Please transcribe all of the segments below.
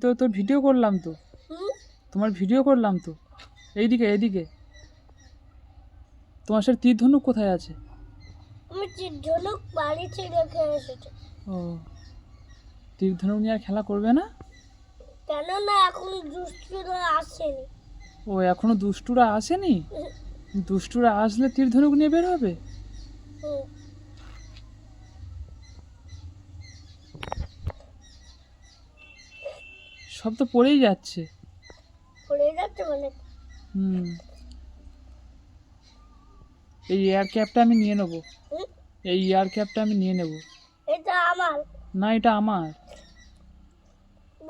তো তোর ভিডিও করলাম তো, তোমার ভিডিও করলাম তো। এইদিকে এইদিকে তোমার সাথে তীর ধনুক কোথায় আছে? আমি তীর ধনুক বাড়িতে রেখে এসেছি। ও, তীর ধনুক নিয়ে আর খেলা করবে না? কেন না, এখন দুষ্টুরা আসেনি। ও, এখনো দুষ্টুরা আসেনি? দুষ্টুরা আসলে তীর ধনুক নিয়ে বের হবে? হুম, সব তো পড়েই যাচ্ছে। পড়ে যাচ্ছে মানে? হুম, এই এয়ার ক্যাপটা আমি নিয়ে নেবো। হুম, এই এয়ার ক্যাপটা আমি নিয়ে নেব। এটা আমার। না, এটা আমার।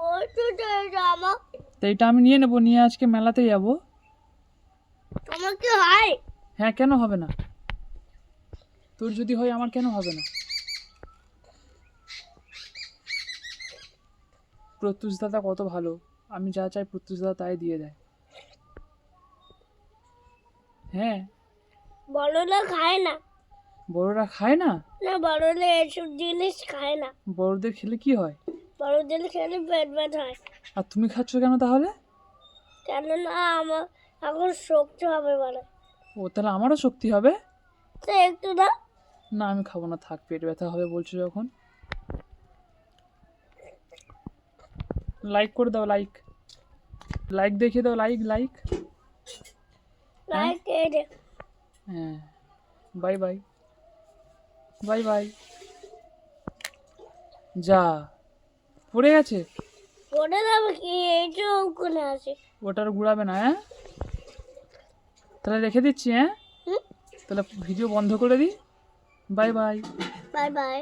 বলছো যে এটা আমার? তো এটা আমি নিয়ে নেবো, নিয়ে আজকে মেলাতে যাব। আমার কি হয়? হ্যাঁ, কেন হবে না? তোর যদি হয় আমার কেন হবে না? প্রত্যুষ দাদা কত ভালো, আমি যা চাই প্রত্যুষ দাদা তাই দিয়ে দেয়। হ্যাঁ। বড়রা খায় না। বড়রা খায় না? না, বড়রা এসব জিনিস খায় না। বড়দের খেলে কি হয়? বড়দের খেলে পেট ব্যথা হয়। আর তুমি খাচ্ছ কেন তাহলে? কেননা আমার এখন শক্তি হবে বলে। ও, তাহলে আমারও শক্তি হবে? তো একটু না। না, আমি খাবো না, থাক, পেট ব্যথা হবে বলছো যখন। লাইক করে দাও, লাইক লাইক দেখিয়ে দাও, লাইক লাইক। লাইক এটা। হ্যাঁ, বাই বাই, বাই বাই। যা, পড়ে গেছে। পড়ে যাবে কি, এইটা ওখানে আছে। ওটার গুড়াবে না, হ্যাঁ? তাহলে রেখে দিচ্ছি, হ্যাঁ? হুম, তাহলে ভিডিও বন্ধ করে দিই। Bye bye. Bye bye.